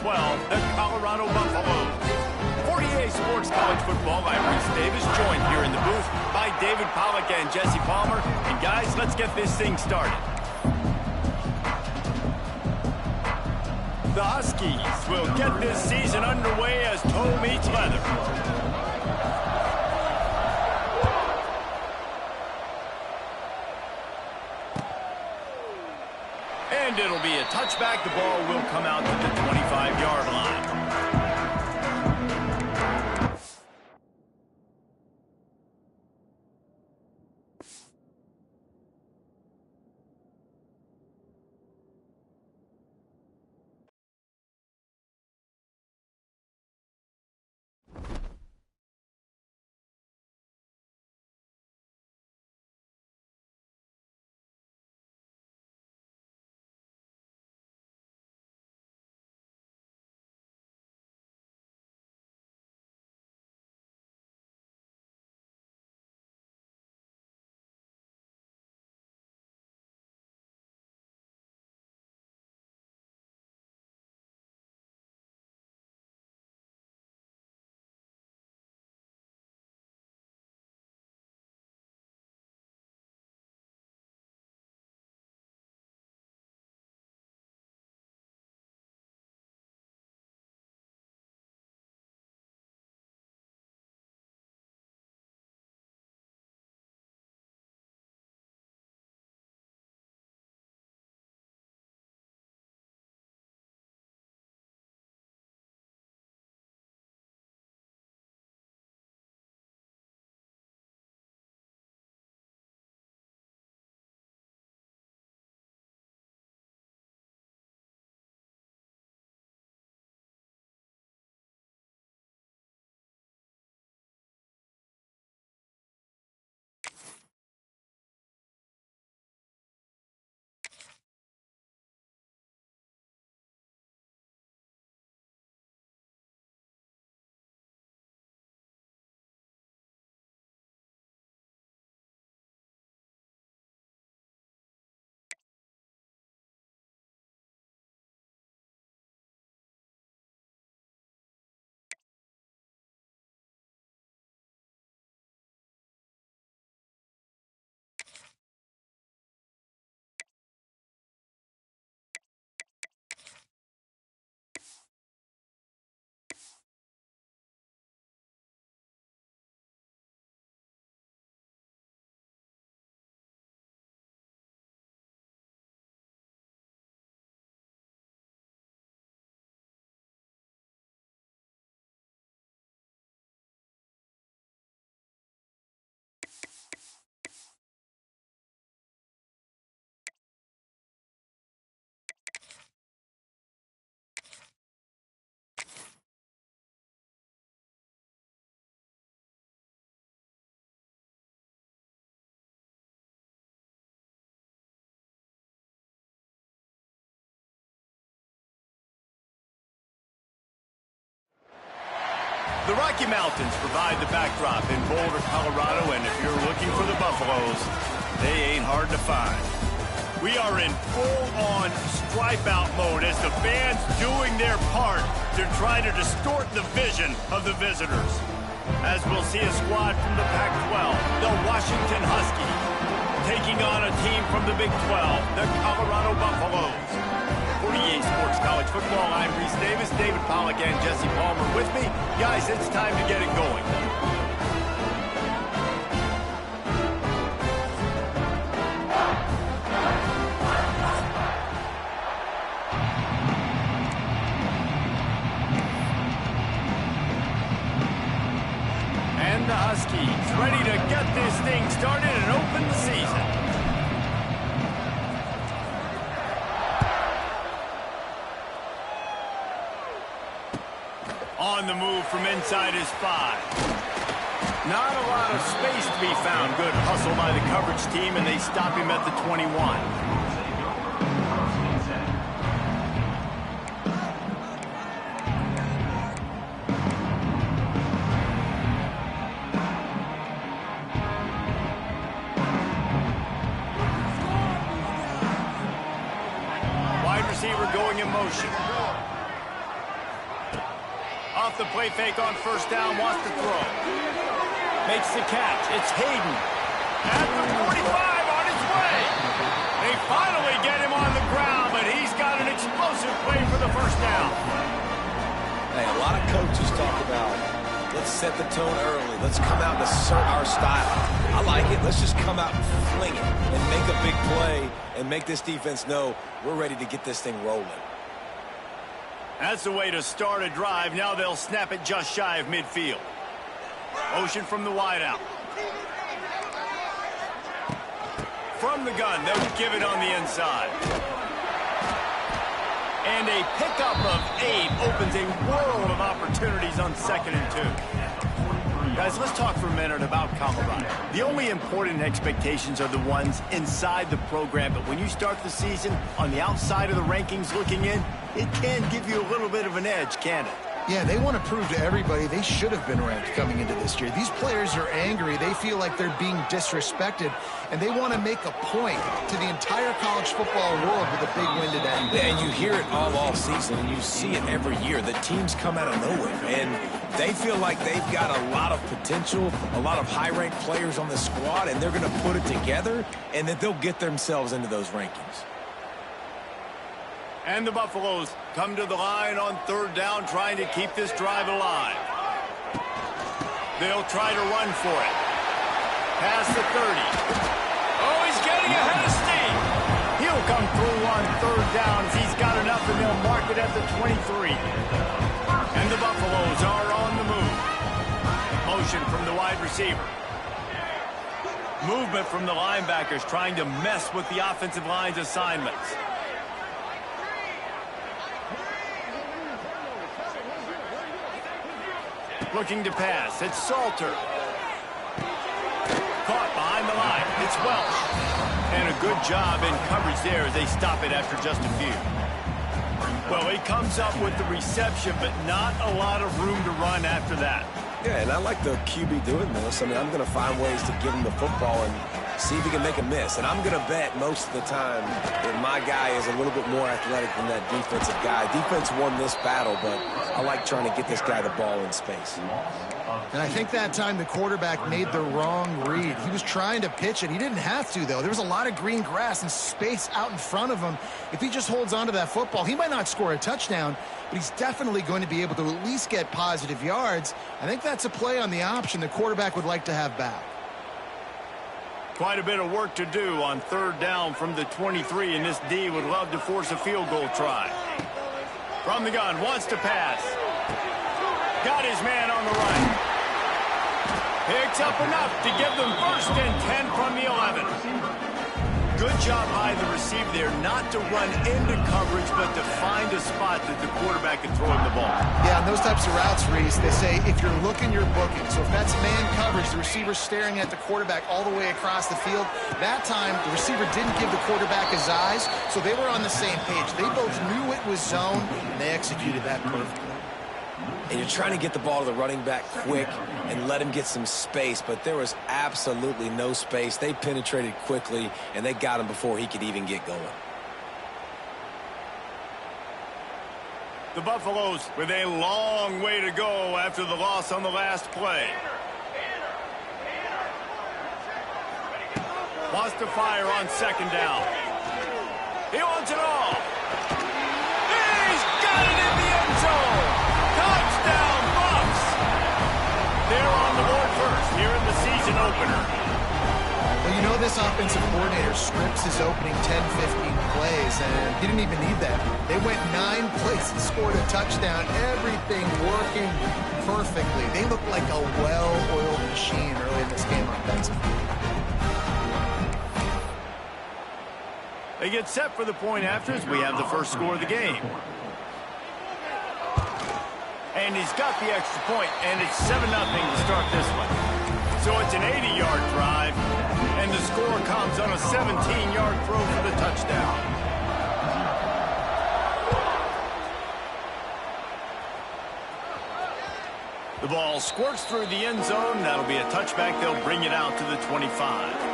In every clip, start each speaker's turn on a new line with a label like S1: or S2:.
S1: Pac-12, the Colorado Buffaloes. For EA Sports College Football, I'm Reese Davis, joined here in the booth by David Pollack and Jesse Palmer. And guys, let's get this thing started. The Huskies will get this season underway as toe meets leather. And it'll be a touchback. The ball will come out to the 25-yard line. The Rocky Mountains provide the backdrop in Boulder, Colorado, and if you're looking for the Buffaloes, they ain't hard to find. We are in full-on stripe-out mode as the fans doing their part to try to distort the vision of the visitors. As we'll see a squad from the Pac-12, the Washington Huskies, taking on a team from the Big 12, the Colorado Buffaloes. For EA Sports College Football, I'm Reese Davis, David Pollack, and Jesse Palmer with me. Guys, it's time to get it going. And the Huskies ready to get this thing started and open the season. On the move from inside his 5. Not a lot of space to be found. Good hustle by the coverage team, and they stop him at the 21. Wide receiver going in motion. Off the play fake on first down, wants to throw. Makes the catch. It's Hayden. At the 45 on his way. They finally get him on the ground, but he's got an explosive play for the first down.
S2: Hey, a lot of coaches talk about, let's set the tone early. Let's come out and assert our style. I like it. Let's just come out and fling it and make a big play and make this defense know we're ready to get this thing rolling.
S1: That's the way to start a drive. Now they'll snap it just shy of midfield. Motion from the wideout. From the gun, they'll give it on the inside. And a pickup of 8 opens a world of opportunities on 2nd and 2. Guys, let's talk for a minute about Colorado. The only important expectations are the ones inside the program, but when you start the season on the outside of the rankings looking in, it can give you a little bit of an edge, can't it?
S3: Yeah, they want to prove to everybody they should have been ranked coming into this year. These players are angry. They feel like they're being disrespected, and they want to make a point to the entire college football world with a big win today.
S2: Yeah, and you hear it all season, and you see it every year. The teams come out of nowhere, and they feel like they've got a lot of potential, a lot of high-ranked players on the squad, and they're going to put it together, and that they'll get themselves into those rankings.
S1: And the Buffaloes come to the line on 3rd down, trying to keep this drive alive. They'll try to run for it. Past the 30. Oh, he's getting ahead of steam. He'll come through on 3rd down. He's got enough, and they'll mark it at the 23. And the Buffaloes are on the move. Motion from the wide receiver. Movement from the linebackers trying to mess with the offensive line's assignments. Looking to pass. It's Salter. Caught behind the line. It's Welch. And a good job in coverage there as they stop it after just a few. Well, he comes up with the reception, but not a lot of room to run after that.
S2: Yeah, and I like the QB doing this. I mean, I'm going to find ways to give him the football and see if he can make a miss. And I'm going to bet most of the time that my guy is a little bit more athletic than that defensive guy. Defense won this battle, but I like trying to get this guy the ball in space.
S3: And I think that time the quarterback made the wrong read. He was trying to pitch it. He didn't have to, though. There was a lot of green grass and space out in front of him. If he just holds on to that football, he might not score a touchdown, but he's definitely going to be able to at least get positive yards. I think that's a play on the option the quarterback would like to have back.
S1: Quite a bit of work to do on 3rd down from the 23, and this D would love to force a field goal try. From the gun, wants to pass. Got his man on the right. Picks up enough to give them 1st and 10 from the 11. Good job by the receiver there not to run into coverage, but to find a spot that the quarterback can throw him the ball.
S3: Yeah, and those types of routes, Reese, they say if you're looking, you're booking. So if that's man coverage, the receiver's staring at the quarterback all the way across the field. That time, the receiver didn't give the quarterback his eyes, so they were on the same page. They both knew it was zone, and they executed that perfectly.
S2: And you're trying to get the ball to the running back quick and let him get some space, but there was absolutely no space. They penetrated quickly, and they got him before he could even get going.
S1: The Buffaloes with a long way to go after the loss on the last play. Wants to fire on 2nd down. He wants it all. He's got it in the end zone. Touchdown, Buffs! They're on the board first here in the season opener.
S3: Well, you know this offensive coordinator scripts his opening 10, 15 plays, and he didn't even need that. They went 9 plays and scored a touchdown. Everything working perfectly. They looked like a well-oiled machine early in this game offensively.
S1: They get set for the point after as we have the first score of the game. And he's got the extra point, and it's 7-0 to start this one. So it's an 80-yard drive, and the score comes on a 17-yard throw for the touchdown. The ball squirts through the end zone. That'll be a touchback. They'll bring it out to the 25.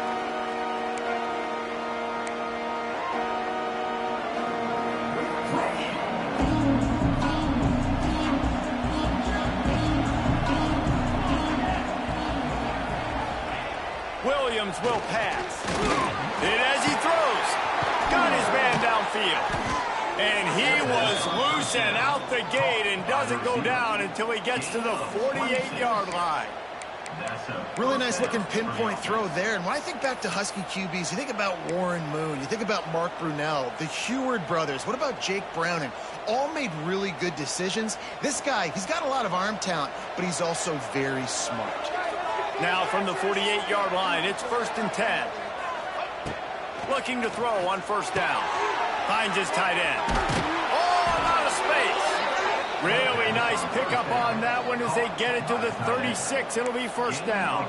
S1: Williams will pass. And as he throws, got his man downfield. And he was loose and out the gate and doesn't go down until he gets to the 48-yard line.
S3: Really nice looking pinpoint throw there. And when I think back to Husky QBs, you think about Warren Moon, you think about Mark Brunell, the Heward brothers. What about Jake Browning? All made really good decisions. This guy, he's got a lot of arm talent, but he's also very smart.
S1: Now from the 48-yard line, it's 1st and 10. Looking to throw on 1st down. Finds his tight end. Oh, out of space. Really nice pickup on that one as they get it to the 36. It'll be 1st down.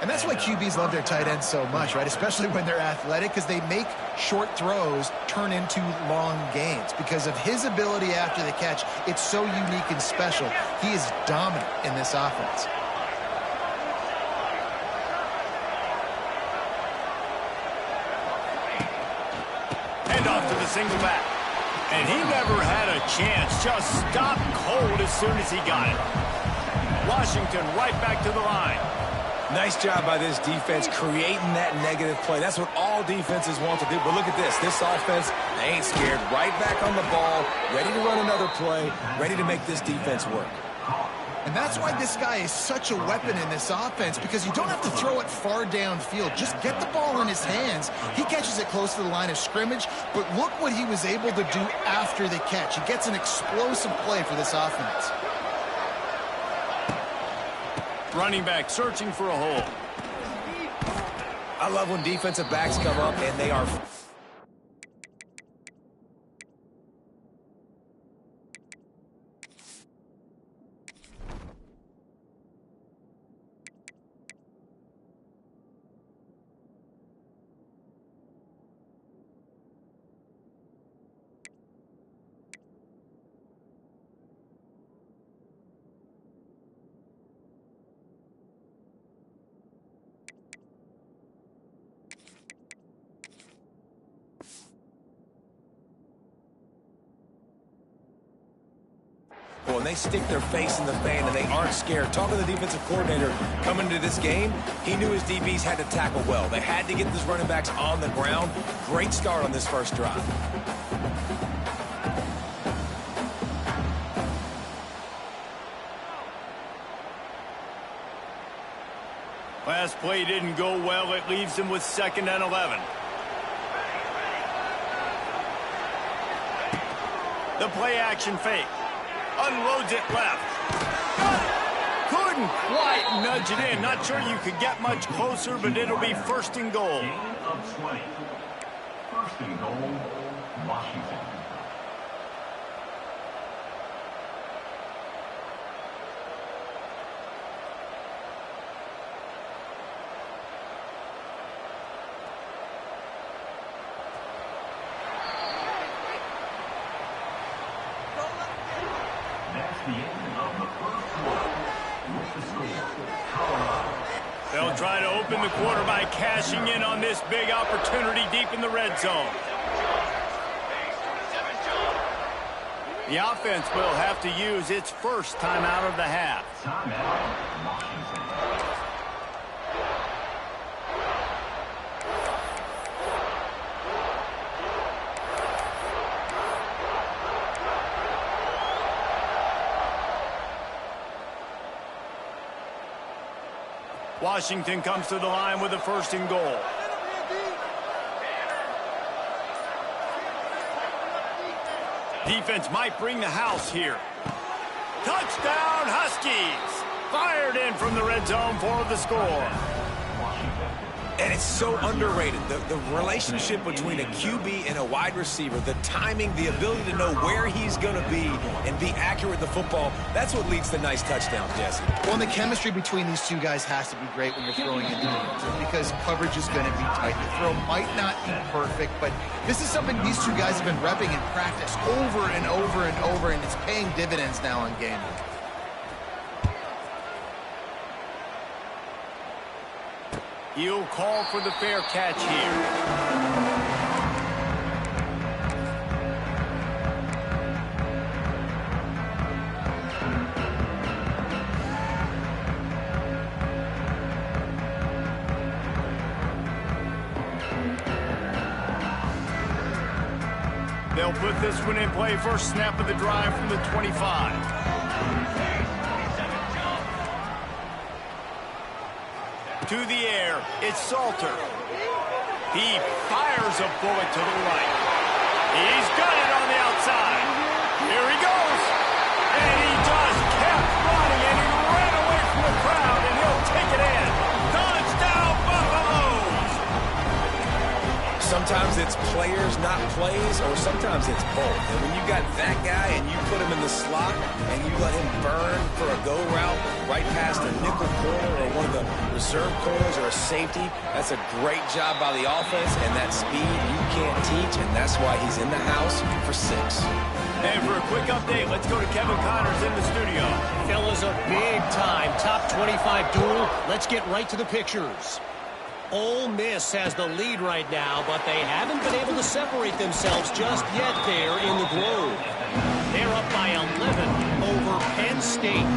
S3: And that's why QBs love their tight ends so much, right? Especially when they're athletic, because they make short throws turn into long gains. Because of his ability after the catch, it's so unique and special. He is dominant in this offense.
S1: Hand off to the single back. And he never had a chance. Just stopped cold as soon as he got it. Washington right back to the line.
S2: Nice job by this defense creating that negative play. That's what all defenses want to do. But look at this. This offense, they ain't scared. Right back on the ball, ready to run another play, ready to make this defense work.
S3: And that's why this guy is such a weapon in this offense, because you don't have to throw it far downfield. Just get the ball in his hands. He catches it close to the line of scrimmage, but look what he was able to do after the catch. He gets an explosive play for this offense.
S1: Running back searching for a hole.
S2: I love when defensive backs come up and they are... And they stick their face in the fan and they aren't scared. Talking to the defensive coordinator coming into this game, he knew his DBs had to tackle well. They had to get these running backs on the ground. Great start on this first drive.
S1: Last play didn't go well. It leaves him with 2nd and 11. The play action fake. Unloads it left. Couldn't quite nudge it in. Not sure you could get much closer, but it'll be 1st and goal.
S4: Gain of 20. 1st and goal, Washington.
S1: They'll try to open the quarter by cashing in on this big opportunity deep in the red zone. The offense will have to use its first timeout of the half.
S4: Timeout, Washington.
S1: Washington comes to the line with a 1st and goal. Defense might bring the house here. Touchdown, Huskies! Fired in from the red zone for the score.
S2: And it's so underrated. The relationship between a QB and a wide receiver, the timing, the ability to know where he's going to be and be accurate with the football, that's what leads to nice touchdowns, Jesse.
S3: Well, and the chemistry between these two guys has to be great when you're throwing into defense, because coverage is going to be tight. The throw might not be perfect, but this is something these two guys have been repping in practice over and over and over, and it's paying dividends now on game day.
S1: He'll call for the fair catch here. they'll put this one in play. First snap of the drive from the 25. To the air, it's Salter. He fires a bullet to the right. He's got it on the outside. Here he goes. And he just kept running, and he ran away from the crowd, and he'll take it in. Touchdown, Buffaloes!
S2: Sometimes it's players, not plays, or sometimes it's both. And when you got that guy and you put him in the slot and you let him burn for a go route right past a nickel corner or one of the reserve corners or a safety, that's a great job by the offense, and that speed you can't teach, and that's why he's in the house for 6.
S1: And for a quick update, let's go to Kevin Connors in the studio.
S5: Fellas, a big-time top 25 duel. Let's get right to the pictures. Ole Miss has the lead right now, but they haven't been able to separate themselves just yet there in the Grove. They're up by 11 over Penn State.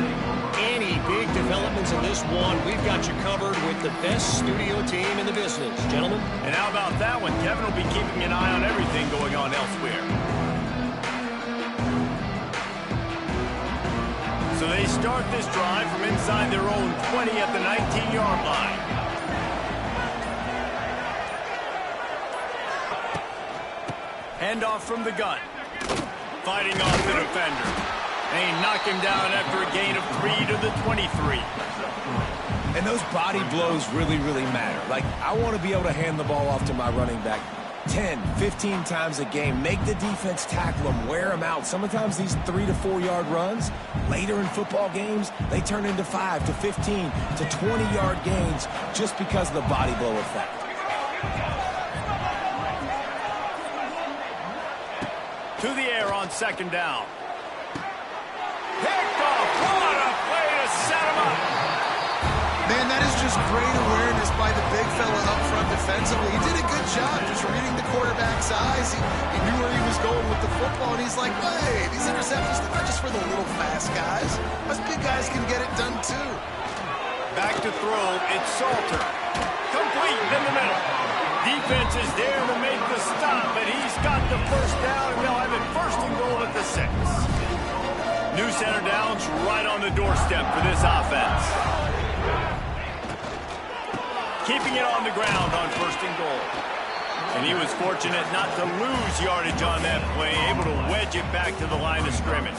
S5: Any big developments in this one, we've got you covered with the best studio team in the business. Gentlemen?
S1: And how about that one? Kevin will be keeping an eye on everything going on elsewhere. So they start this drive from inside their own 20 at the 19-yard line. Handoff from the gun. Fighting off the defender. They knock him down after a gain of 3 to the 23.
S2: And those body blows really, really matter. Like, I want to be able to hand the ball off to my running back 10, 15 times a game. Make the defense tackle them, wear them out. Sometimes these 3 to 4 yard runs, later in football games, they turn into 5 to 15 to 20-yard gains just because of the body blow effect.
S1: To the air on second down. Picked off. What a play to set him up.
S3: Man, that is just great awareness by the big fella up front defensively. He did a good job just reading the quarterback's eyes. He knew where he was going with the football, and he's like, hey, these interceptions, they're not just for the little fast guys. Us big guys can get it done too.
S1: Back to throw. It's Salter. Complete in the middle. Defense is there to make the stop, but he's got the first down, and they'll have it first and goal at the 6. New center downs right on the doorstep for this offense. Keeping it on the ground on first and goal. And he was fortunate not to lose yardage on that play, able to wedge it back to the line of scrimmage.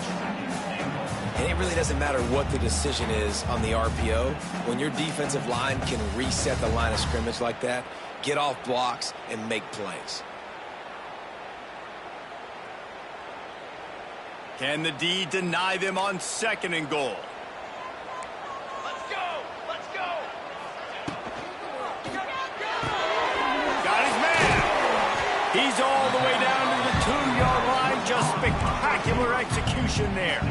S2: And it really doesn't matter what the decision is on the RPO. When your defensive line can reset the line of scrimmage like that, get off blocks and make plays.
S1: Can the D deny them on second and goal?
S5: Let's go! Let's go!
S1: Got his man. He's all the way down to the 2-yard line. Just spectacular execution there.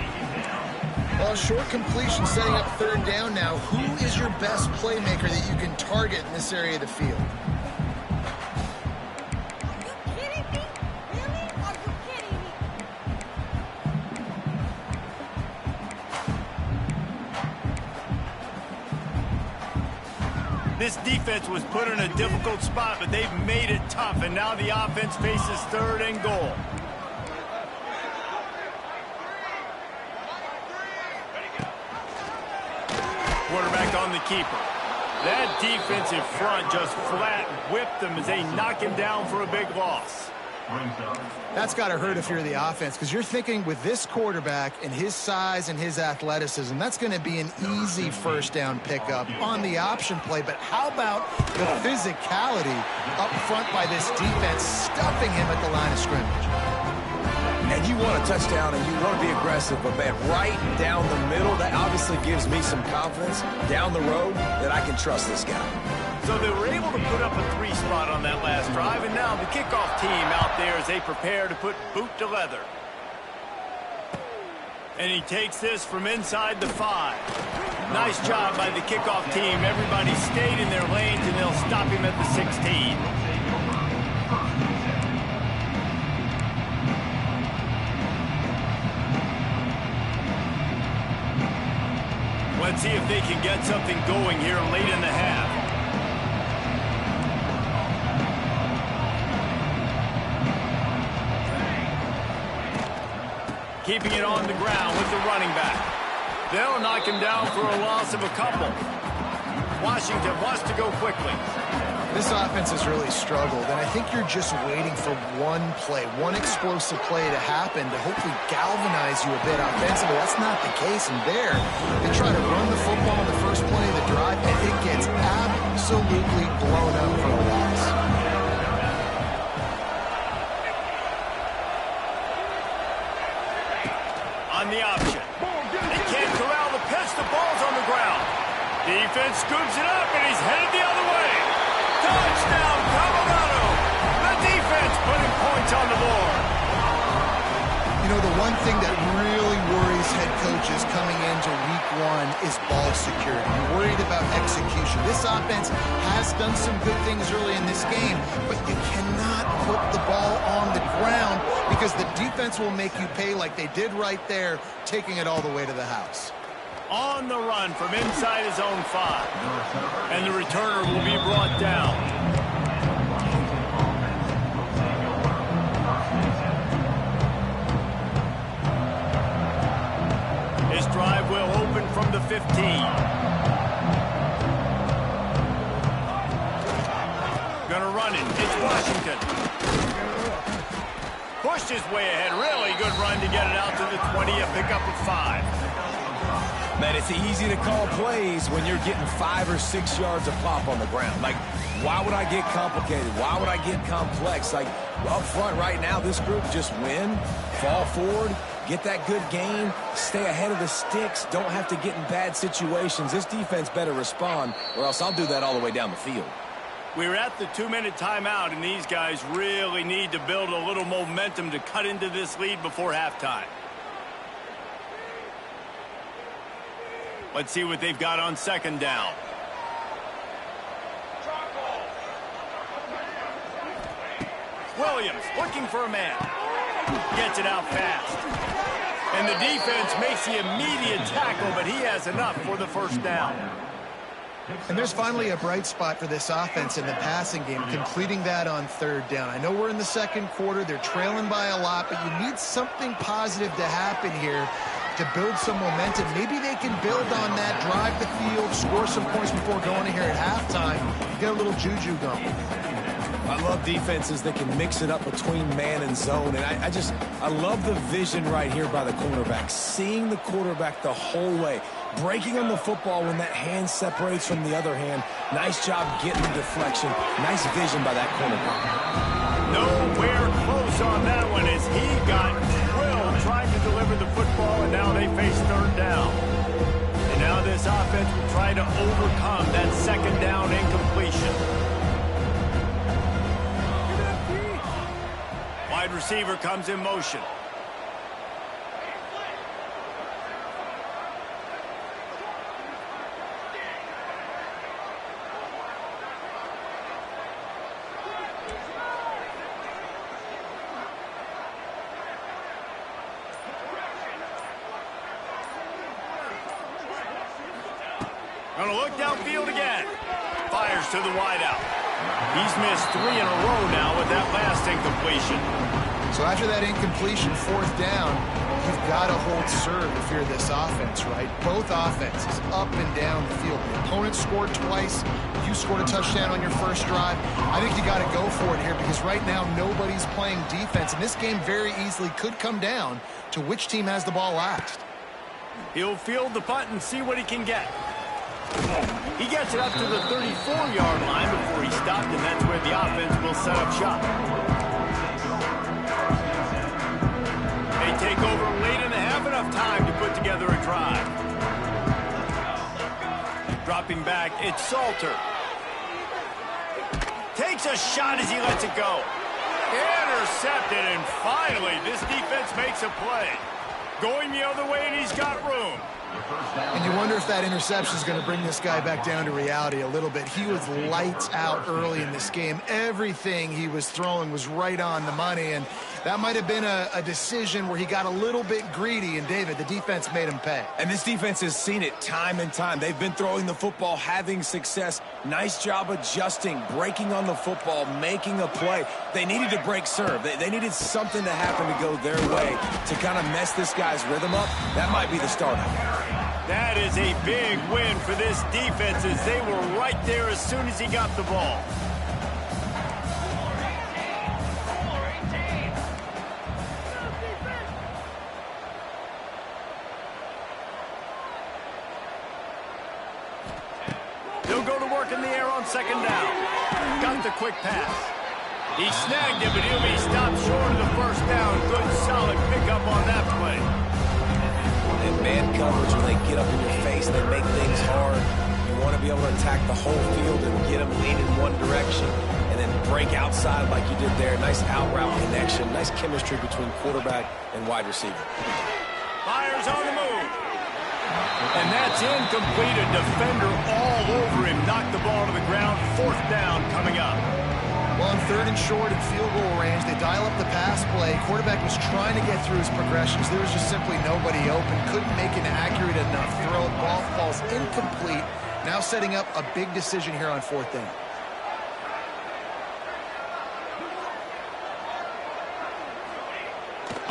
S3: Well, short completion setting up third down now. Who is your best playmaker that you can target in this area of the field?
S1: This defense was put in a difficult spot, but they've made it tough, and now the offense faces third and goal. Quarterback on the keeper. That defensive front just flat whipped them as they knock him down for a big loss.
S3: That's got to hurt if you're the offense, because you're thinking with this quarterback and his size and his athleticism, that's going to be an easy first down pickup on the option play. But how about the physicality up front by this defense, stuffing him at the line of scrimmage?
S2: And you want a touchdown and you want to be aggressive, but man, right down the middle, that obviously gives me some confidence down the road that I can trust this guy.
S1: So they were able to put up a 3 spot on that last drive, and now the kickoff team out there as they prepare to put boot to leather. And he takes this from inside the 5. Nice job by the kickoff team. Everybody stayed in their lanes, and they'll stop him at the 16. Let's see if they can get something going here late in the half. keeping it on the ground with the running back. They'll knock him down for a loss of a couple. Washington wants to go quickly.
S3: This offense has really struggled, and I think you're just waiting for one play, one explosive play to happen to hopefully galvanize you a bit offensively. That's not the case, and there, they try to run the football in the first play of the drive, and it gets absolutely blown up for a loss.
S1: On the option. They can't corral the pitch. The ball's on the ground. Defense scoops it up, and he's headed the other way. Touchdown, Colorado! The defense putting points on the board.
S3: You know, the one thing that really worries head coaches coming into week one is ball security. You're worried about execution. This offense has done some good things early in this game, but you cannot put the ball on the ground because the defense will make you pay like they did right there, taking it all the way to the house.
S1: On the run from inside his own 5. And the returner will be brought down. His drive will open from the 15. Gonna run it. It's Washington. Pushed his way ahead. Really good run to get it out to the 20. A pickup of 5.
S2: Man, it's easy to call plays when you're getting 5 or 6 yards of pop on the ground. Like, why would I get complicated? Why would I get complex? Like, up front right now, this group just win, fall forward, get that good gain, stay ahead of the sticks, don't have to get in bad situations. This defense better respond, or else I'll do that all the way down the field.
S1: We're at the 2-minute timeout, and these guys really need to build a little momentum to cut into this lead before halftime. Let's see what they've got on second down. Williams looking for a man. Gets it out fast. And the defense makes the immediate tackle, but he has enough for the first down.
S3: And there's finally a bright spot for this offense in the passing game, completing that on third down. I know we're in the second quarter. They're trailing by a lot, but you need something positive to happen here to build some momentum. Maybe they can build on that, drive the field, score some points before going in here at halftime, get a little juju going.
S2: I love defenses that can mix it up between man and zone, and I love the vision right here by the cornerback, seeing the quarterback the whole way, breaking on the football when that hand separates from the other hand. Nice job getting the deflection. Nice vision by that cornerback.
S1: Nowhere close on that one as he got drilled trying to deliver the football, and now they face third down. And now this offense will try to overcome that second down incompletion. Wide receiver comes in motion. Gonna look downfield again. Fires to the wideout. He's missed 3 in a row now with that last incompletion.
S3: So after that incompletion, fourth down, you've got to hold serve if you're this offense, right? Both offenses up and down the field. The opponent scored twice. You scored a touchdown on your first drive. I think you got to go for it here because right now nobody's playing defense. And this game very easily could come down to which team has the ball last.
S1: He'll field the punt and see what he can get. He gets it up to the 34-yard line before he stopped, and that's where the offense will set up shop. They take over late and have enough time to put together a drive. Dropping back, it's Salter. Takes a shot as he lets it go. Intercepted, and finally, this defense makes a play. Going the other way, and he's got room.
S3: And you wonder if that interception is going to bring this guy back down to reality a little bit. He was lights out early in this game. Everything he was throwing was right on the money, and that might have been a decision where he got a little bit greedy, and David, the defense made him pay.
S2: And this defense has seen it time and time. They've been throwing the football, having success. Nice job adjusting, breaking on the football, making a play. They needed to break serve. They needed something to happen to go their way to kind of mess this guy's rhythm up. That might be the start of it.
S1: That is a big win for this defense as they were right there as soon as he got the ball. They'll go to work in the air on second down. Got the quick pass. He snagged it, but he'll be stopped short of the first down. Good, solid pickup on that play.
S2: And man coverage, when they get up in your face, they make things hard. You want to be able to attack the whole field and get them leaning one direction and then break outside like you did there. Nice out route connection, nice chemistry between quarterback and wide receiver.
S1: Fires on the move. And that's incomplete. A defender all over him. Knocked the ball to the ground. Fourth down coming up.
S3: Well, on third and short and field goal range, they dial up the pass play. Quarterback was trying to get through his progressions. There was just simply nobody open. Couldn't make an accurate enough throw. Ball falls incomplete. Now setting up a big decision here on fourth down.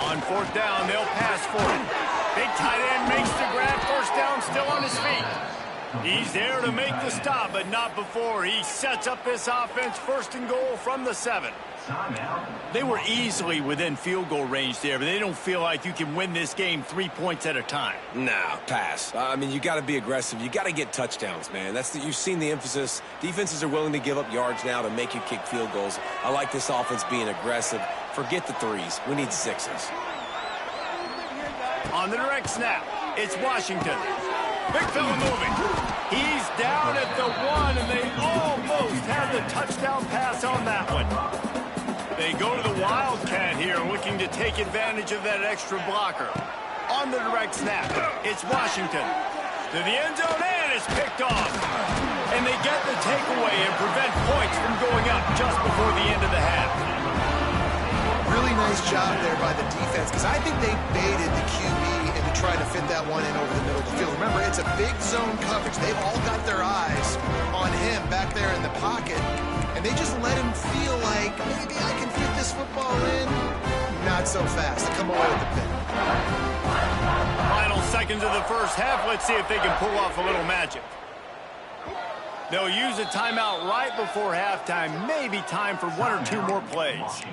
S1: On fourth down, they'll pass for it. Big tight end makes the grab. First down, still on his feet. He's there to make the stop, but not before. He sets up this offense first and goal from the 7. They were easily within field goal range there, but they don't feel like you can win this game 3 points at a time.
S2: Nah, pass. I mean, you got to be aggressive. You got to get touchdowns, man. You've seen the emphasis. Defenses are willing to give up yards now to make you kick field goals. I like this offense being aggressive. Forget the threes. We need sixes.
S1: On the direct snap, it's Washington. Big fella moving. He's down at the 1, and they almost have the touchdown pass on that one. They go to the Wildcat here, looking to take advantage of that extra blocker. On the direct snap, it's Washington. To the end zone, and it's picked off. And they get the takeaway and prevent points from going up just before the end of the half.
S3: Really nice job there by the defense, because I think they baited the QB into trying to fit that one in over the middle of the field. Remember, it's a big zone coverage. They've all got their eyes on him back there in the pocket, and they just let him feel like, maybe I can fit this football in. Not so fast. They come away with the pick.
S1: Final seconds of the first half. Let's see if they can pull off a little magic. They'll use a timeout right before halftime. Maybe time for 1 or 2 more plays.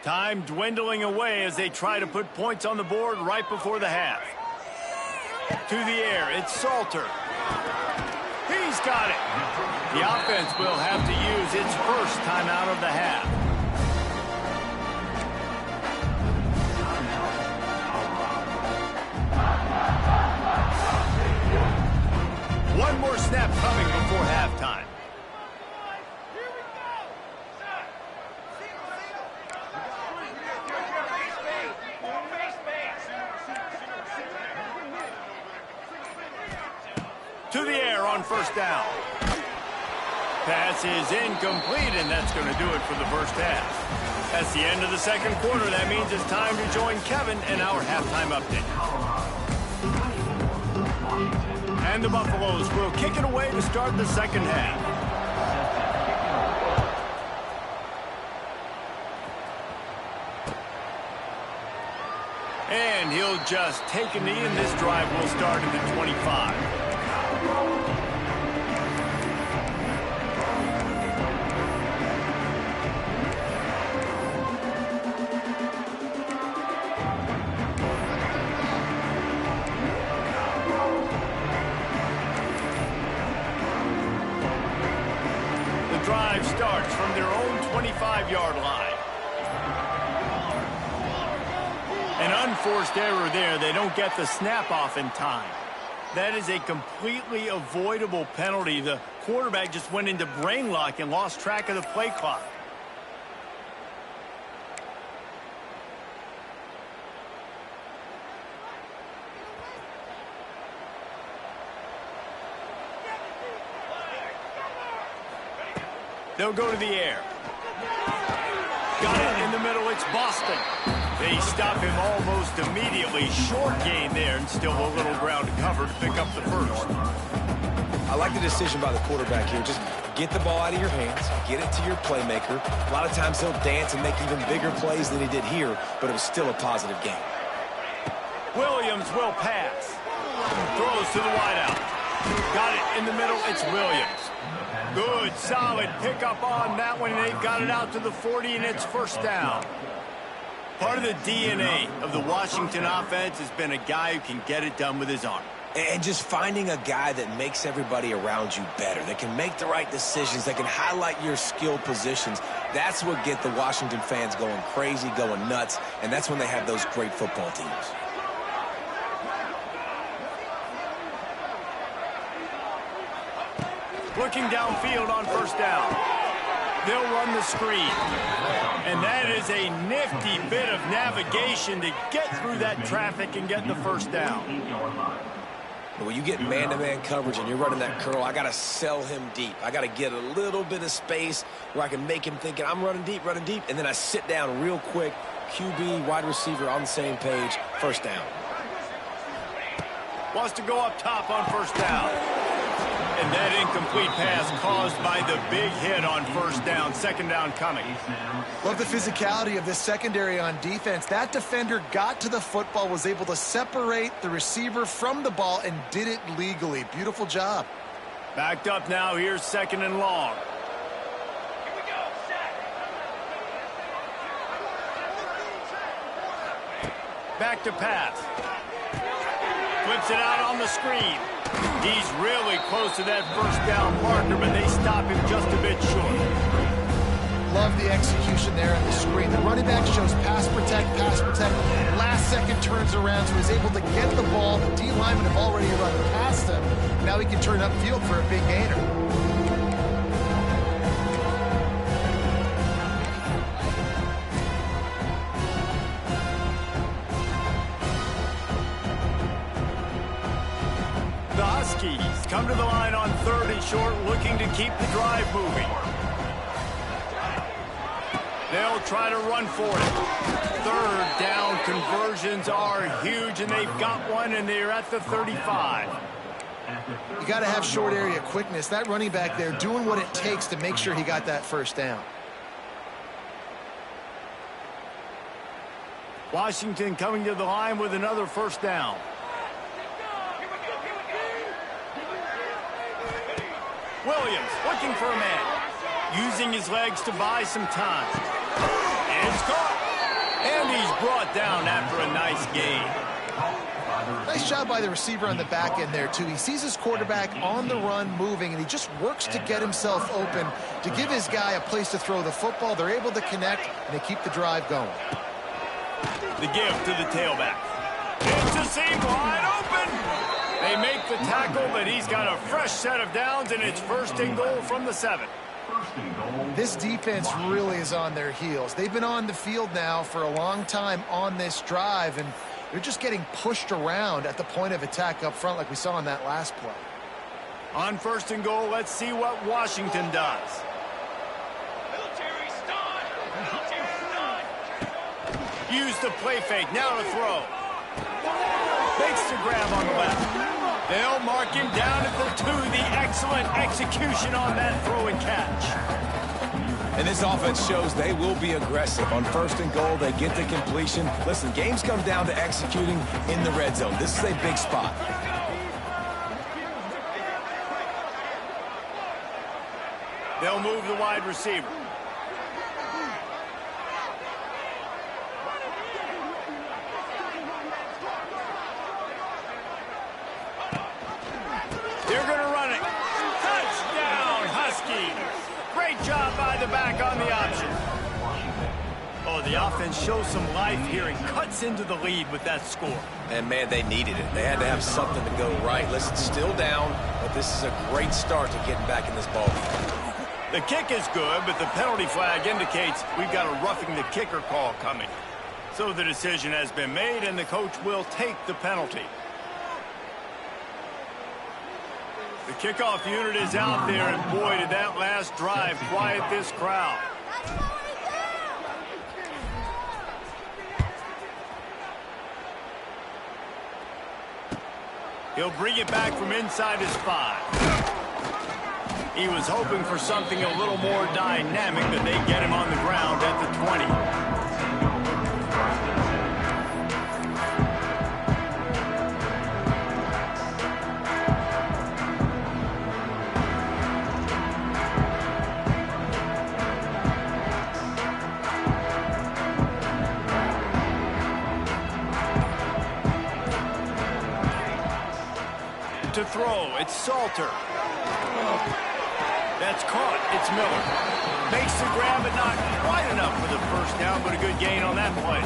S1: Time dwindling away as they try to put points on the board right before the half. To the air, it's Salter. He's got it. The offense will have to use its first timeout of the half. One more snap coming before halftime. To the air on first down. Pass is incomplete, and that's going to do it for the first half. That's the end of the second quarter. That means it's time to join Kevin in our halftime update. And the Buffaloes will kick it away to start the second half. And he'll just take a knee, and this drive will start at the 25. The drive starts from their own 25-yard line. An unforced error there. They don't get the snap off in time. That is a completely avoidable penalty. The quarterback just went into brain lock and lost track of the play clock. They'll go to the air. Got it in the middle. It's Boston. They stop him almost immediately. Short gain there, and still a little ground to cover to pick up the first.
S2: I like the decision by the quarterback here. Just get the ball out of your hands, get it to your playmaker. A lot of times he'll dance and make even bigger plays than he did here, but it was still a positive game.
S1: Williams will pass. Throws to the wideout. Got it in the middle. It's Williams. Good, solid pickup on that one. They've got it out to the 40, and it's first down. Part of the DNA of the Washington offense has been a guy who can get it done with his arm.
S2: And just finding a guy that makes everybody around you better, that can make the right decisions, that can highlight your skill positions. That's what gets the Washington fans going crazy, going nuts, and that's when they have those great football teams.
S1: Looking downfield on first down. They'll run the screen. And that is a nifty bit of navigation to get through that traffic and get the first down.
S2: When you get man-to-man coverage and you're running that curl, I got to sell him deep. I got to get a little bit of space where I can make him think I'm running deep, and then I sit down real quick. QB, wide receiver on the same page, first down.
S1: Wants to go up top on first down. And that incomplete pass caused by the big hit on first down. Second down coming.
S3: Love the physicality of this secondary on defense. That defender got to the football, was able to separate the receiver from the ball, and did it legally. Beautiful job.
S1: Backed up now. Here's second and long. Back to pass. Flips it out on the screen. He's really close to that first down marker, but they stop him just a bit short.
S3: Love the execution there on the screen. The running back shows pass protect. Last second turns around, so he's able to get the ball. The D linemen have already run past him. Now he can turn upfield for a big gainer.
S1: Come to the line on third and short, looking to keep the drive moving. They'll try to run for it. Third down conversions are huge, and they've got one, and they're at the 35.
S3: You got to have short area quickness. That running back there doing what it takes to make sure he got that first down.
S1: Washington coming to the line with another first down. Williams looking for a man, using his legs to buy some time. And it's caught. And he's brought down after a nice gain.
S3: Nice job by the receiver on the back end there, too. He sees his quarterback on the run moving, and he just works to get himself open to give his guy a place to throw the football. They're able to connect, and they keep the drive going.
S1: The give to the tailback. It's a seam wide open. They make the tackle, but he's got a fresh set of downs, and it's first and goal from the 7.
S3: This defense really is on their heels. They've been on the field now for a long time on this drive, and they're just getting pushed around at the point of attack up front like we saw in that last play.
S1: On first and goal, let's see what Washington does. Use the play fake, now to throw. Makes the grab on the left. They'll mark him down at the 2. The excellent execution on that throw and catch.
S2: And this offense shows they will be aggressive. On first and goal, they get the completion. Listen, games come down to executing in the red zone. This is a big spot.
S1: They'll move the wide receiver. They're going to run it. Touchdown, Huskies. Great job by the back on the option. Oh, the offense shows some life here and cuts into the lead with that score.
S2: And, man, they needed it. They had to have something to go right. Listen, still down, but this is a great start to getting back in this ball game.
S1: The kick is good, but the penalty flag indicates we've got a roughing the kicker call coming. So the decision has been made, and the coach will take the penalty. The kickoff unit is out there, and boy, did that last drive quiet this crowd. He'll bring it back from inside his 5. He was hoping for something a little more dynamic, but they get him on the ground at the 20. To throw, it's Salter. That's caught, it's Miller. Makes the grab, but not quite enough for the first down, but a good gain on that play.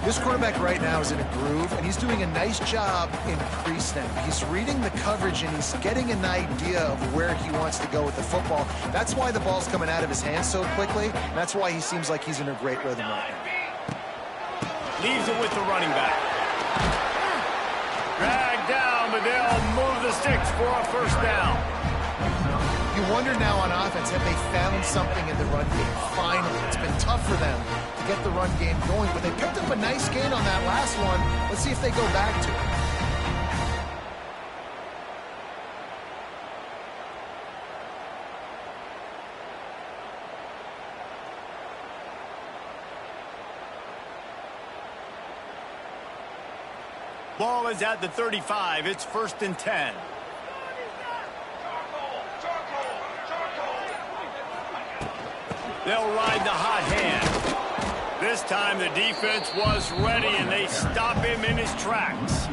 S3: This quarterback right now is in a groove, and he's doing a nice job in pre-snap. He's reading the coverage, and he's getting an idea of where he wants to go with the football. That's why the ball's coming out of his hands so quickly, and that's why he seems like he's in a great rhythm right now.
S1: Leaves it with the running back. Dragged down, but they'll move the sticks for a first down.
S3: You wonder now on offense, have they found something in the run game? Finally, it's been tough for them to get the run game going, but they picked up a nice gain on that last one. Let's see if they go back to it.
S1: Ball is at the 35. It's 1st and 10. They'll ride the hot hand. This time the defense was ready, and they stop him in his tracks.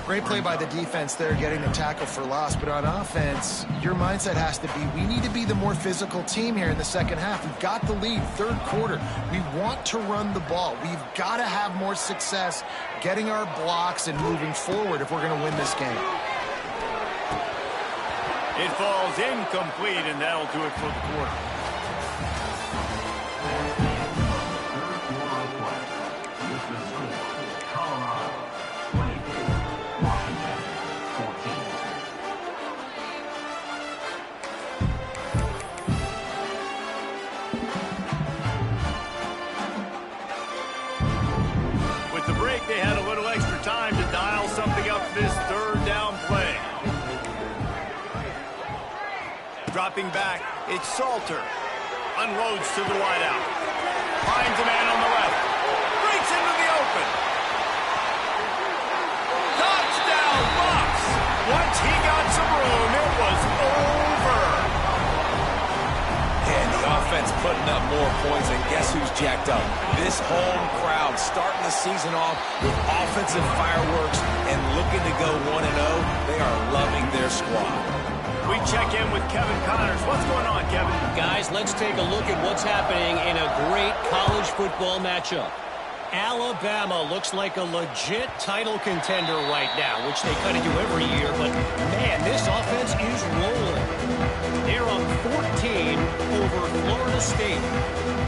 S3: Great play by the defense there, getting the tackle for loss. But on offense, your mindset has to be, we need to be the more physical team here in the second half. We've got the lead, third quarter. We want to run the ball. We've got to have more success getting our blocks and moving forward if we're going to win this game.
S1: It falls incomplete, and that'll do it for the quarter. They had a little extra time to dial something up for this third down play. Dropping back, it's Salter. Unloads to the wideout. Finds a man on the left. Breaks into the open. Touchdown, Bucks! Once he got some room, it was over.
S2: And the offense putting up more points, and guess who's jacked up? This home crowd starting the season off with offensive fireworks and looking to go 1-0. They are loving their squad.
S1: We check in with Kevin Connors. What's going on, Kevin?
S5: Guys, let's take a look at what's happening in a great college football matchup. Alabama looks like a legit title contender right now, which they kind of do every year, but man, this offense is rolling. They're up 14 over Florida State.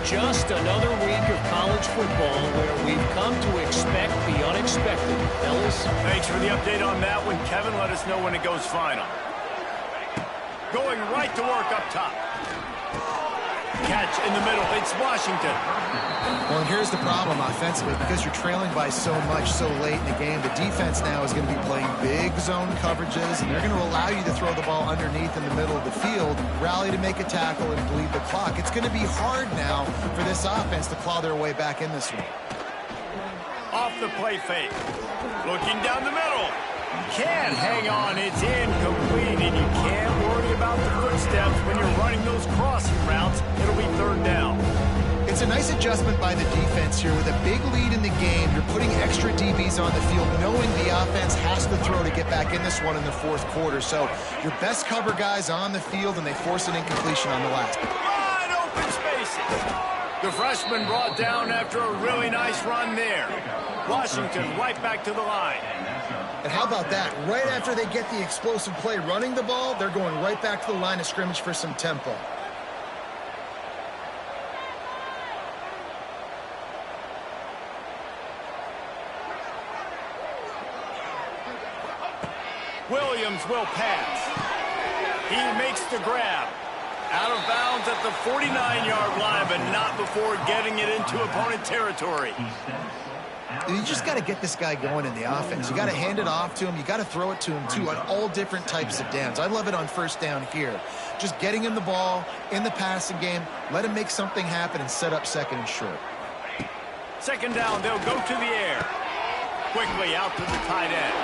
S5: Just another week of college football where we've come to expect the unexpected. Fellas?
S1: Thanks for the update on that one, Kevin. Let us know when it goes final. Going right to work up top. Catch in the middle. It's Washington.
S3: Well, and here's the problem offensively. Because you're trailing by so much so late in the game, the defense now is going to be playing big zone coverages, and they're going to allow you to throw the ball underneath in the middle of the field, rally to make a tackle, and bleed the clock. It's going to be hard now for this offense to claw their way back in this one.
S1: Off the play fake. Looking down the middle. Can't hang on. It's incomplete, and you can't worry about the footsteps when you're running those crossing routes. It'll be third down.
S3: It's a nice adjustment by the defense here. With a big lead in the game, you're putting extra DBs on the field, knowing the offense has to throw to get back in this one in the fourth quarter. So your best cover guys on the field, and they force an incompletion on the last.
S1: Wide open spaces. The freshman brought down after a really nice run there. Washington right back to the line.
S3: And how about that? Right after they get the explosive play running the ball, they're going right back to the line of scrimmage for some tempo.
S1: Williams will pass. He makes the grab. Out of bounds at the 49-yard line, but not before getting it into opponent territory.
S3: You just got to get this guy going in the offense. You got to hand it off to him. You got to throw it to him, too, on all different types of downs. I love it on first down here. Just getting him the ball in the passing game, let him make something happen and set up second and short.
S1: Second down, they'll go to the air. Quickly out to the tight end.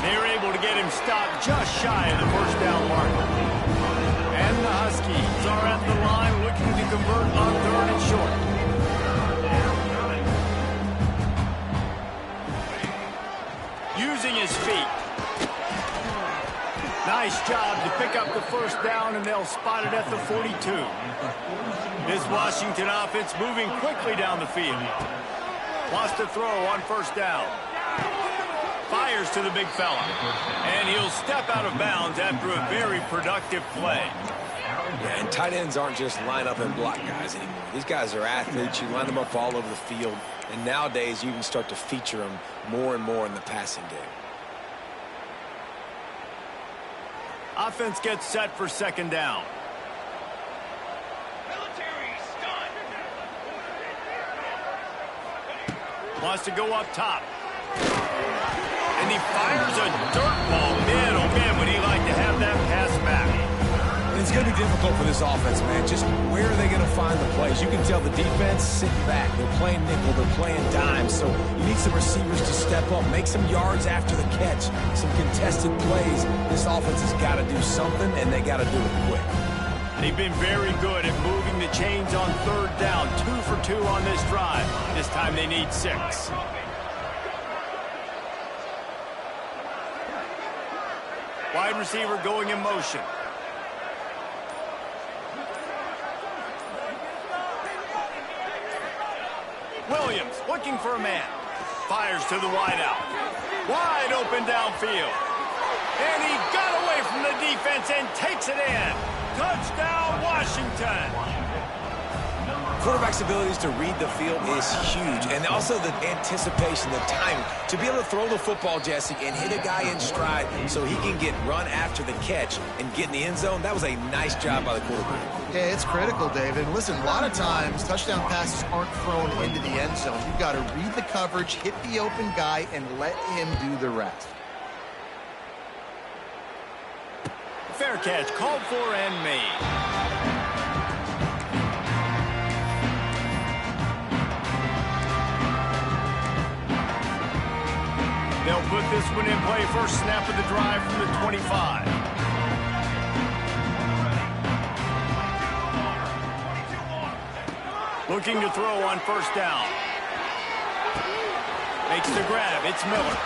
S1: They're able to get him stopped just shy of the first down marker. And the Huskies are at the line looking to convert on third and short. Using his feet. Nice job to pick up the first down, and they'll spot it at the 42. This Washington offense moving quickly down the field. Wants to throw on first down. Fires to the big fella. And he'll step out of bounds after a very productive play.
S2: Yeah, and tight ends aren't just line up and block guys anymore. These guys are athletes. You line them up all over the field. And nowadays, you can start to feature them more and more in the passing game.
S1: Offense gets set for second down. Wants to go up top. And he fires a dirt ball. Man, oh man, would he like to have that pass back.
S2: It's going to be difficult for this offense, man. Just where are they going to find the plays? You can tell the defense sitting back. They're playing nickel. They're playing dime. So you need some receivers to step up, make some yards after the catch, some contested plays. This offense has got to do something, and they got to do it quick.
S1: They've been very good at moving the chains on third down. 2 for 2 on this drive. This time they need 6. Wide receiver going in motion. Williams looking for a man. Fires to the wideout. Wide open downfield. And he got away from the defense and takes it in. Touchdown, Washington.
S2: Quarterback's abilities to read the field is huge. And also the anticipation, the timing. To be able to throw the football, Jesse, and hit a guy in stride so he can get run after the catch and get in the end zone, that was a nice job by the quarterback.
S3: Yeah, it's critical, David. Listen, a lot of times touchdown passes aren't thrown into the end zone. You've got to read the coverage, hit the open guy, and let him do the rest.
S1: Fair catch called for and made. They'll put this one in play. First snap of the drive from the 25. Looking to throw on first down. Makes the grab. It's Miller.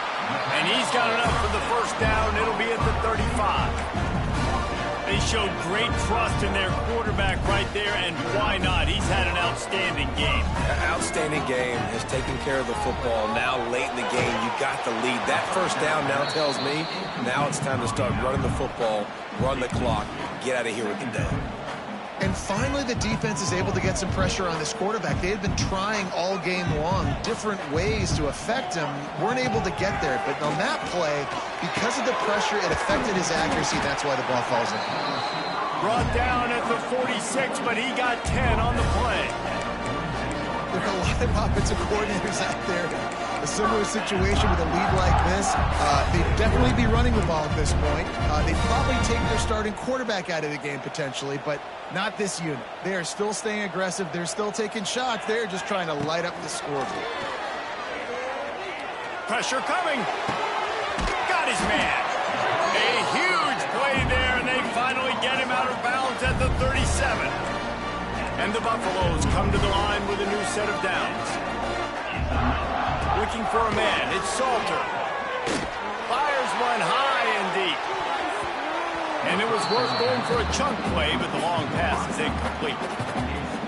S1: And he's got enough for the first down. It'll be at the 35. They showed great trust in their quarterback right there, and why not? He's had an outstanding game.
S2: Outstanding game, has taken care of the football. Now late in the game, you got the lead. That first down now tells me now it's time to start running the football, run the clock, get out of here with the day.
S3: And finally, the defense is able to get some pressure on this quarterback. They had been trying all game long different ways to affect him. Weren't able to get there. But on that play, because of the pressure, it affected his accuracy. That's why the ball falls in.
S1: Brought down at the 46, but he got 10 on the play.
S3: There are a lot of offensive coordinators out there. A similar situation with a lead like this. They'd definitely be running the ball at this point. They'd probably take their starting quarterback out of the game potentially, but not this unit. They are still staying aggressive. They're still taking shots. They're just trying to light up the scoreboard.
S1: Pressure coming. Got his man. A huge play there, and they finally get him out of bounds at the 37. And the Buffaloes come to the line with a new set of downs. Looking for a man. It's Salter. Fires one high and deep. And it was worth going for a chunk play, but the long pass is incomplete.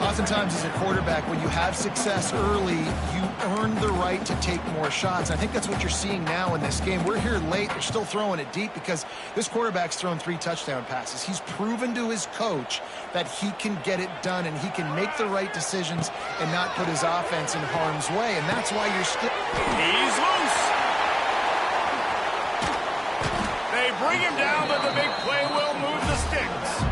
S3: Oftentimes as a quarterback, when you have success early, you earn the right to take more shots. I think that's what you're seeing now in this game. We're here late. They're still throwing it deep because this quarterback's thrown 3 touchdown passes. He's proven to his coach that he can get it done and he can make the right decisions and not put his offense in harm's way. And that's why you're still...
S1: He's loose. They bring him down, but the big play will move the sticks.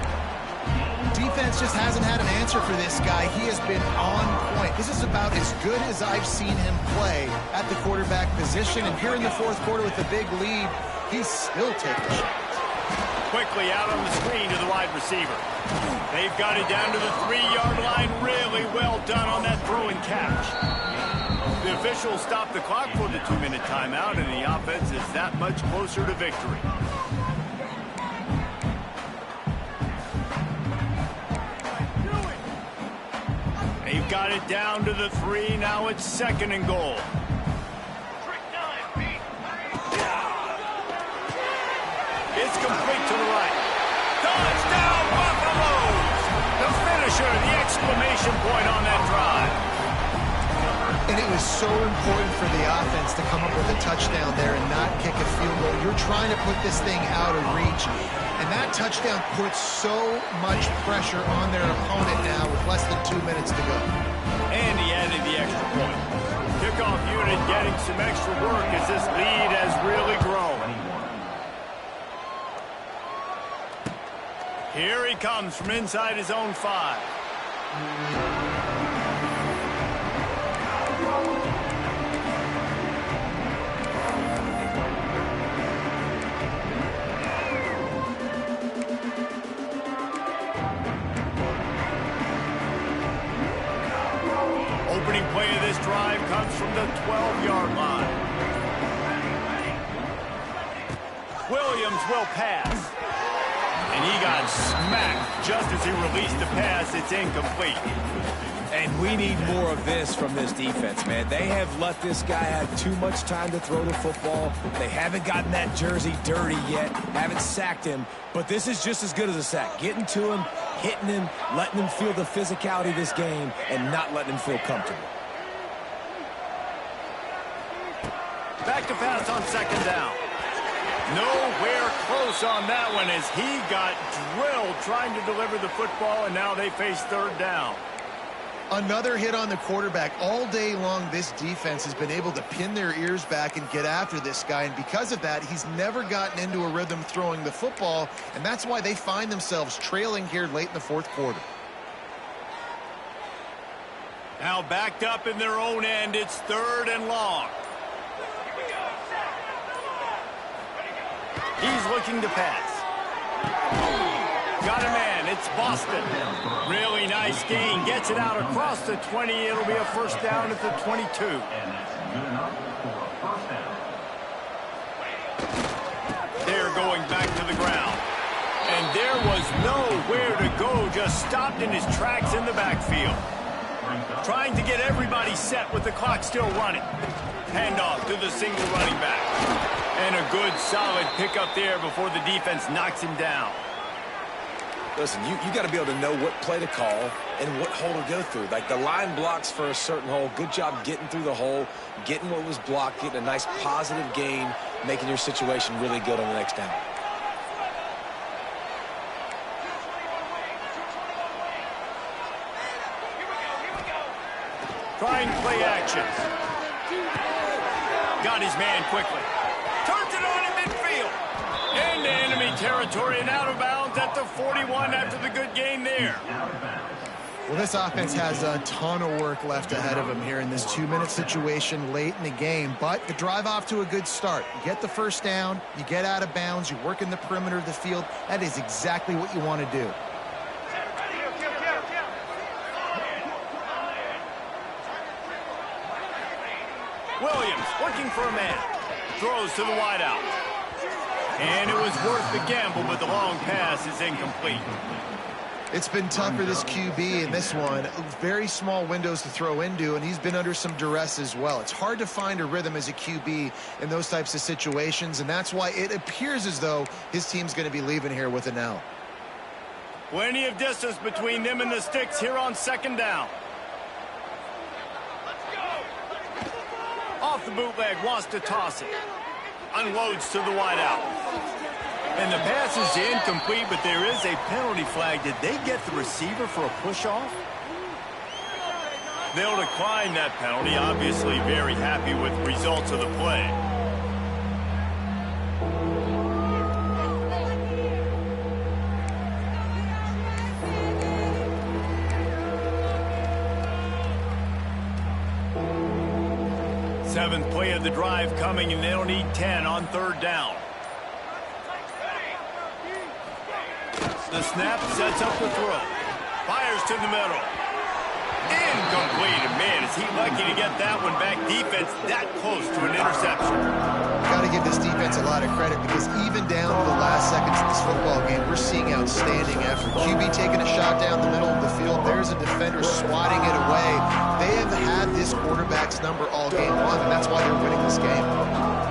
S3: Defense just hasn't had an answer for this guy. He has been on point. This is about as good as I've seen him play at the quarterback position. And here in the fourth quarter with a big lead, he's still taking shots.
S1: Quickly out on the screen to the wide receiver. They've got it down to the 3-yard line. Really well done on that throw and catch. The officials stopped the clock for the 2-minute timeout, and the offense is that much closer to victory. They've got it down to the 3. Now it's 2nd and goal. It's complete to the right. Touchdown, Buffaloes! The finisher, the exclamation point on that drive.
S3: And it was so important for the offense to come up with a touchdown there and not kick a field goal. You're trying to put this thing out of reach. And that touchdown puts so much pressure on their opponent now with less than 2 minutes to go.
S1: And he added the extra point. Kickoff unit getting some extra work as this lead has really grown. Here he comes from inside his own 5. Opening play of this drive comes from the 12-yard line. Williams will pass. And he got smacked just as he released the pass. It's incomplete.
S2: And we need more of this from this defense, man. They have let this guy have too much time to throw the football. They haven't gotten that jersey dirty yet, haven't sacked him. But this is just as good as a sack. Getting to him, hitting him, letting him feel the physicality of this game, and not letting him feel comfortable.
S1: Back to pass on 2nd down. Nowhere close on that one as he got drilled trying to deliver the football, and now they face 3rd down.
S3: Another hit on the quarterback. All day long, this defense has been able to pin their ears back and get after this guy, and because of that, he's never gotten into a rhythm throwing the football, and that's why they find themselves trailing here late in the fourth quarter.
S1: Now backed up in their own end, it's 3rd and long. He's looking to pass. Got a man. It's Boston. Really nice gain. Gets it out across the 20. It'll be a 1st down at the 22.
S4: And that's good enough for a 1st down.
S1: They're going back to the ground. And there was nowhere to go. Just stopped in his tracks in the backfield. Trying to get everybody set with the clock still running. Handoff to the single running back. And a good, solid pickup there before the defense knocks him down.
S2: Listen, you got to be able to know what play to call and what hole to go through. Like the line blocks for a certain hole. Good job getting through the hole, getting what was blocked, getting a nice positive gain, making your situation really good on the next down.
S1: Trying play action. Got his man quickly. Turns it on in midfield. Into enemy territory and out of bounds at the 41 after the good gain there.
S3: Well, this offense has a ton of work left ahead of them here in this 2-minute situation late in the game. But the drive off to a good start. You get the 1st down, you get out of bounds, you work in the perimeter of the field. That is exactly what you want to do.
S1: Williams looking for a man. Throws to the wideout. And it was worth the gamble, but the long pass is incomplete.
S3: It's been tough for this QB in this one. Very small windows to throw into, and he's been under some duress as well. It's hard to find a rhythm as a QB in those types of situations, and that's why it appears as though his team's going to be leaving here with an L.
S1: Plenty of distance between them and the sticks here on 2nd down. Off the bootleg, wants to toss it. Unloads to the wideout. And the pass is incomplete, but there is a penalty flag. Did they get the receiver for a push-off? They'll decline that penalty. Obviously very happy with the results of the play. Seventh play of the drive coming, and they'll need 10 on third down. The snap sets up the throw. Fires to the middle. Incomplete. And man, is he lucky to get that one back. Defense that close to an interception.
S3: Got to give this defense a lot of credit because even down to the last seconds of this football game, we're seeing outstanding effort. QB taking a shot down the middle of the field. There's a defender swatting it away. They have had this quarterback's number all game long, and that's why they're winning this game.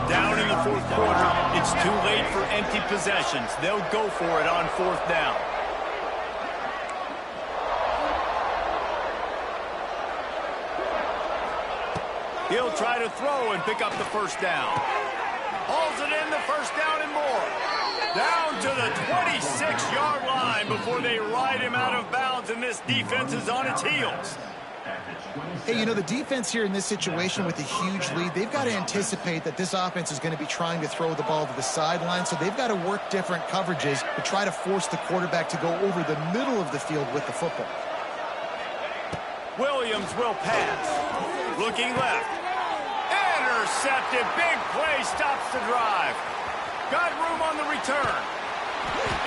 S1: Down in the fourth quarter, it's too late for empty possessions. They'll go for it on fourth down. He'll try to throw and pick up the first down. Hauls it in, the first down and more. Down to the 26-yard line before they ride him out of bounds, and this defense is on its heels.
S3: Hey, you know, the defense here in this situation with a huge lead, they've got to anticipate that this offense is going to be trying to throw the ball to the sideline, so they've got to work different coverages to try to force the quarterback to go over the middle of the field with the football.
S1: Williams will pass. Looking left. Intercepted. Big play stops the drive. Got room on the return.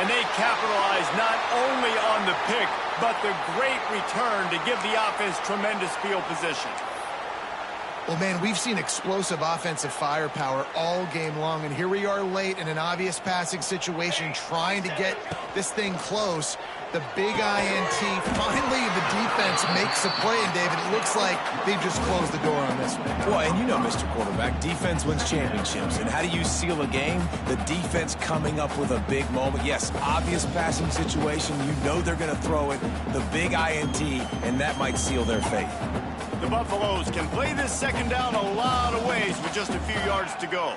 S1: And they capitalize not only on the pick, but the great return to give the offense tremendous field position.
S3: Well, man, we've seen explosive offensive firepower all game long, and here we are late in an obvious passing situation trying to get this thing close. The big INT, finally the defense makes a play, and David, it looks like they've just closed the door on this one.
S2: Well, and you know, Mr. Quarterback, defense wins championships. And how do you seal a game? The defense coming up with a big moment. Yes, obvious passing situation. You know they're going to throw it. The big INT, and that might seal their fate.
S1: The Buffaloes can play this second down a lot of ways with just a few yards to go.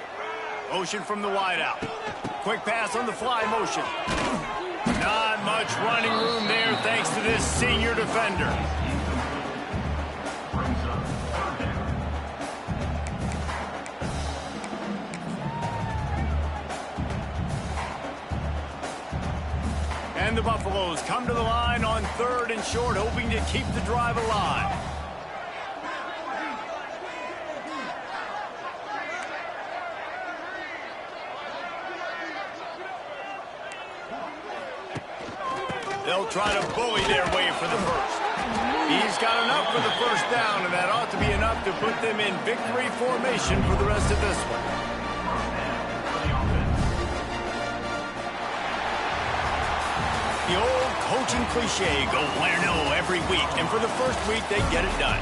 S1: Motion from the wideout. Quick pass on the fly motion. Not much running room there thanks to this senior defender. And the Buffaloes come to the line on third and short, hoping to keep the drive alive. They'll try to bully their way for the first. He's got enough for the first down, and that ought to be enough to put them in victory formation for the rest of this one. The old coaching cliche, go win or no every week, and for the first week, they get it done.